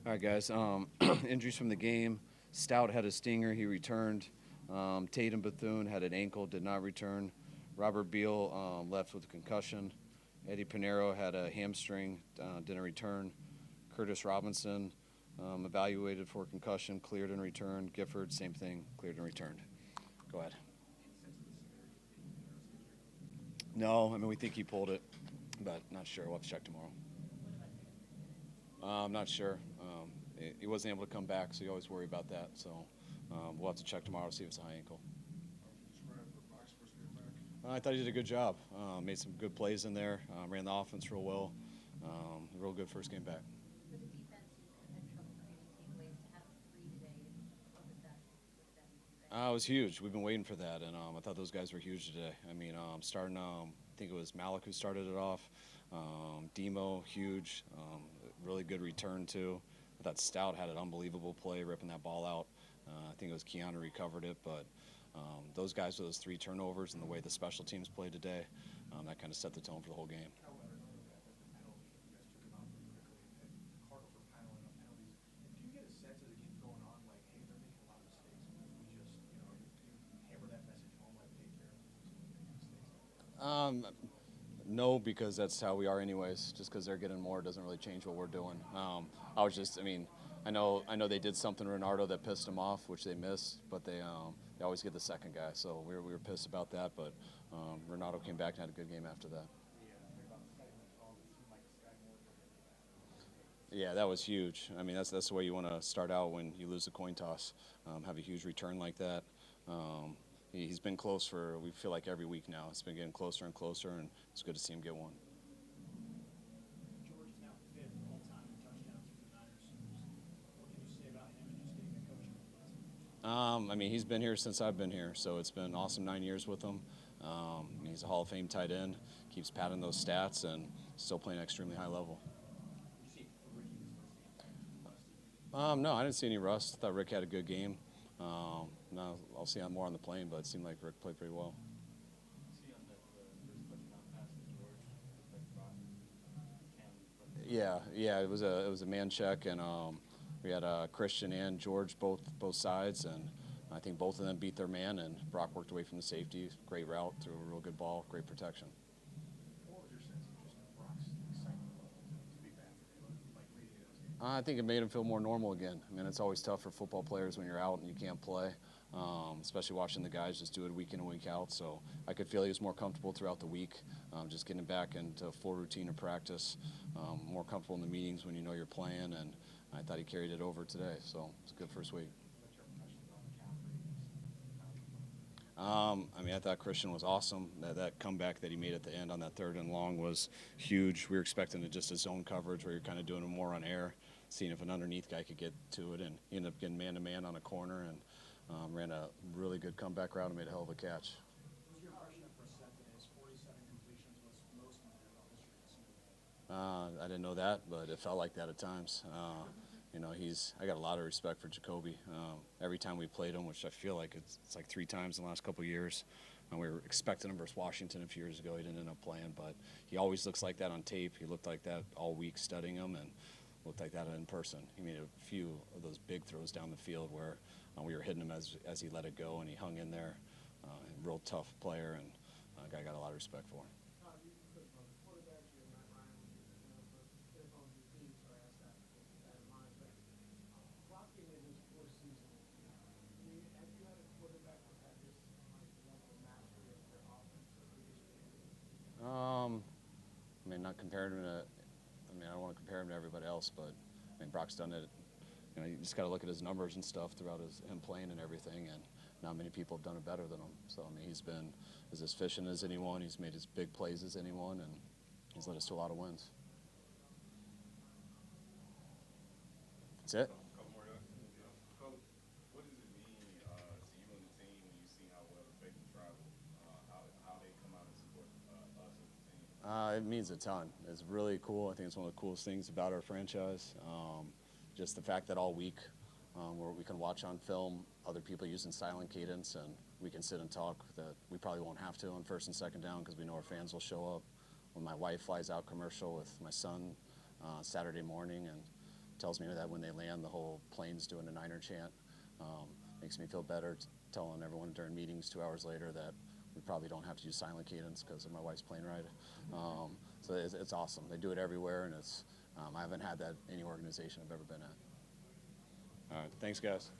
All right, guys. Injuries from the game. Stout had a stinger. He returned. Tatum Bethune had an ankle, did not return. Robert Beal left with a concussion. Eddie Pinheiro had a hamstring, didn't return. Curtis Robinson evaluated for concussion, cleared and returned. Gifford, same thing, cleared and returned. Go ahead. No, I mean, we think he pulled it, but not sure. We'll have to check tomorrow. I'm not sure. He wasn't able to come back, so you always worry about that. So we'll have to check tomorrow to see if it's a high ankle. I thought he did a good job. Made some good plays in there. Ran the offense real well. Real good first game back. For the defense, you had trouble creating takeaways. To have three today, what was that? It was huge. We've been waiting for that, and I thought those guys were huge today. I mean, starting, I think it was Malik who started it off. Demo, huge. Really good return, too. I thought Stout had an unbelievable play, ripping that ball out. I think it was Keanu recovered it, but those guys with those 3 turnovers and the way the special teams played today, that kind of set the tone for the whole game. No, because that's how we are anyways. Just because they're getting more doesn't really change what we're doing. I know they did something to Renardo that pissed them off, which they missed, but they always get the second guy. So we were pissed about that, but Renardo came back and had a good game after that. Yeah, that was huge. I mean, that's the way you want to start out when you lose a coin toss. Have a huge return like that. He's been close for, we feel like, every week now. It's been getting closer and closer, and it's good to see him get one. George is now 5th all-time in touchdowns for the Niners. What can you say about him and just getting the coaching? I mean, he's been here since I've been here, so it's been an awesome 9 years with him. He's a Hall of Fame tight end, keeps padding those stats, and still playing at an extremely high level. No, I didn't see any rust. I thought Rick had a good game. No, I'll see him more on the plane, but it seemed like Rick played pretty well. Yeah, it was a man check, and we had Christian and George both sides, and I think both of them beat their man, and Brock worked away from the safety. Great route, threw a real good ball, great protection. What was your sense of just Brock's excitement level to be back like leading those games? I think it made him feel more normal again. I mean, it's always tough for football players when you're out and you can't play, especially watching the guys just do it week in and week out. So I could feel he was more comfortable throughout the week, just getting back into full routine of practice, more comfortable in the meetings when you know you're playing, and I thought he carried it over today. So it's a good first week. I mean, I thought Christian was awesome. That comeback that he made at the end on that 3rd and long was huge. We were expecting it just a zone coverage where you're kind of doing it more on air, seeing if an underneath guy could get to it, and he ended up getting man-to-man on a corner and ran a really good comeback route and made a hell of a catch. What was your impression of Brissett today's 47 completions was most in the NFL history? I didn't know that, but it felt like that at times. I got a lot of respect for Jacoby. Every time we played him, which I feel like it's like 3 times in the last couple of years. We were expecting him versus Washington a few years ago. He didn't end up playing, but he always looks like that on tape. He looked like that all week studying him, and looked like that in person. He made a few of those big throws down the field where we were hitting him as he let it go, and he hung in there. Real tough player, and a guy I got a lot of respect for. I mean, not comparing him to. I don't want to compare him to everybody else, but I mean, Brock's done it. You just got to look at his numbers and stuff throughout him playing and everything, and not many people have done it better than him. So I mean, he's been as efficient as anyone. He's made as big plays as anyone, and he's led us to a lot of wins. That's it. What does it mean to you and the team when you see how well the Bacon travel, how they come out and support us as a team? It means a ton. It's really cool. I think it's one of the coolest things about our franchise. Just the fact that all week where we can watch on film other people using silent cadence, and we can sit and talk that we probably won't have to on 1st and 2nd down because we know our fans will show up. When my wife flies out commercial with my son Saturday morning, and tells me that when they land, the whole plane's doing a Niner chant. Makes me feel better telling everyone during meetings 2 hours later that we probably don't have to use silent cadence because of my wife's plane ride. So it's awesome. They do it everywhere, and I haven't had that any organization I've ever been at. All right, thanks, guys.